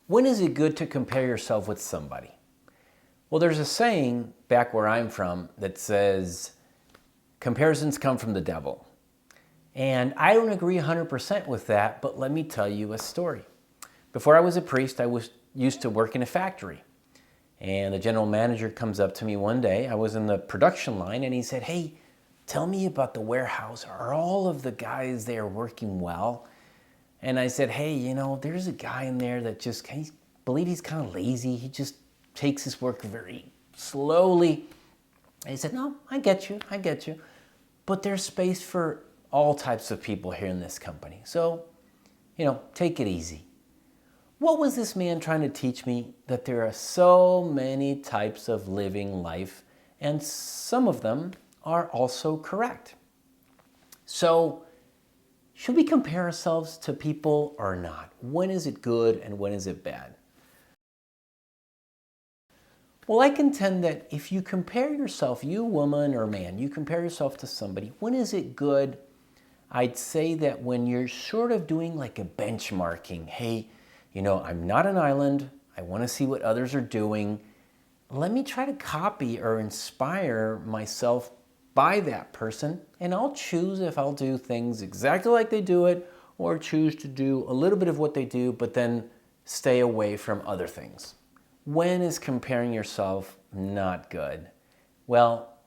When is it good to compare yourself with somebody? Well, there's a saying back where I'm from that says, comparisons come from the devil. And I don't agree 100% with that, but let me tell you a story. Before I was a priest, I used to work in a factory. And the general manager comes up to me one day. I was in the production line, and he said, "Hey, tell me about the warehouse. Are all of the guys there working well?" And I said, "Hey, there's a guy in there that I believe he's kind of lazy. He just takes his work very slowly." And he said, "No, I get you. But there's space for all types of people here in this company. So, take it easy." What was this man trying to teach me? That there are so many types of living life, and some of them are also correct. So, should we compare ourselves to people or not? When is it good and when is it bad? Well, I contend that if you compare yourself, you woman or man, you compare yourself to somebody, when is it good? I'd say that when you're sort of doing like a benchmarking. Hey, I'm not an island. I want to see what others are doing. Let me try to copy or inspire myself by that person, and I'll choose if I'll do things exactly like they do it or choose to do a little bit of what they do, but then stay away from other things. When is comparing yourself not good? Well,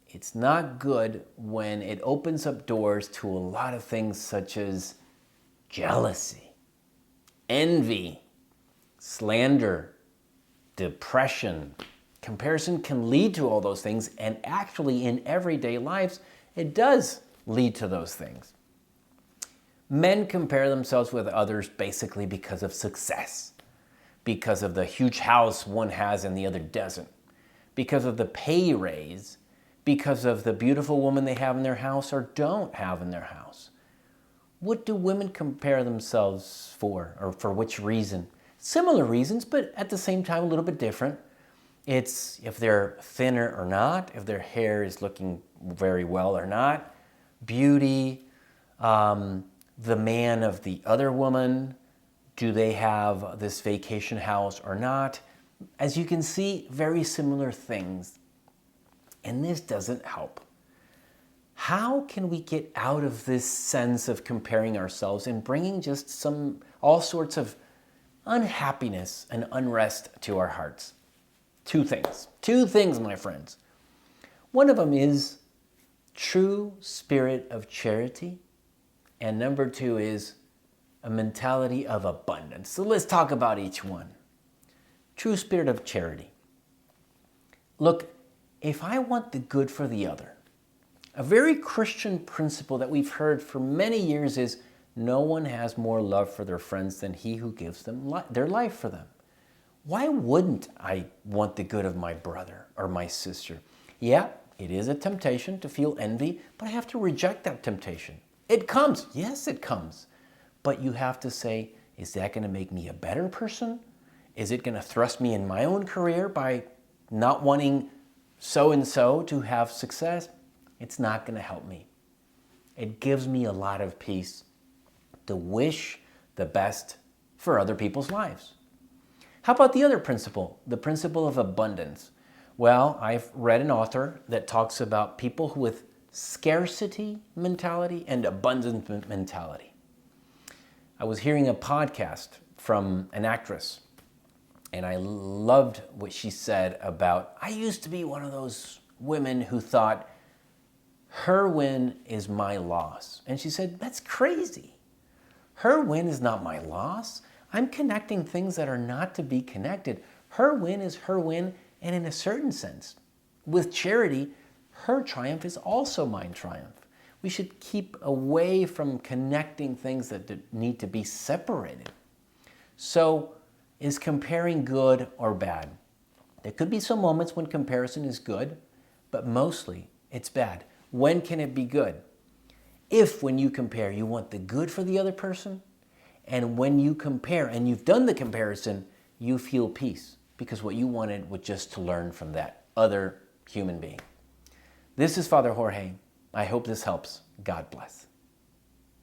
it's not good when it opens up doors to a lot of things such as jealousy, envy, slander, depression. Comparison can lead to all those things, and actually in everyday lives, it does lead to those things. Men compare themselves with others basically because of success, because of the huge house one has and the other doesn't, because of the pay raise, because of the beautiful woman they have in their house or don't have in their house. What do women compare themselves for, or for which reason? Similar reasons, but at the same time a little bit different. It's if they're thinner or not, if their hair is looking very well or not, beauty, the man of the other woman, do they have this vacation house or not? As you can see, very similar things. And this doesn't help. How can we get out of this sense of comparing ourselves and bringing just all sorts of unhappiness and unrest to our hearts? Two things, my friends. One of them is true spirit of charity, and number two is a mentality of abundance. So let's talk about each one. True spirit of charity. Look, if I want the good for the other, a very Christian principle that we've heard for many years is no one has more love for their friends than he who gives them their life for them. Why wouldn't I want the good of my brother or my sister? Yeah, it is a temptation to feel envy, but I have to reject that temptation. It comes. Yes, it comes. But you have to say, is that going to make me a better person? Is it going to thrust me in my own career by not wanting so-and-so to have success? It's not going to help me. It gives me a lot of peace to wish the best for other people's lives. How about the other principle, the principle of abundance? Well, I've read an author that talks about people with scarcity mentality and abundance mentality. I was hearing a podcast from an actress, and I loved what she said about, I used to be one of those women who thought her win is my loss. And she said, that's crazy. Her win is not my loss. I'm connecting things that are not to be connected. Her win is her win, and in a certain sense, with charity, her triumph is also my triumph. We should keep away from connecting things that need to be separated. So, is comparing good or bad? There could be some moments when comparison is good, but mostly it's bad. When can it be good? If when you compare, you want the good for the other person, and when you compare and you've done the comparison, you feel peace because what you wanted was just to learn from that other human being. This is Father Jorge. I hope this helps. God bless.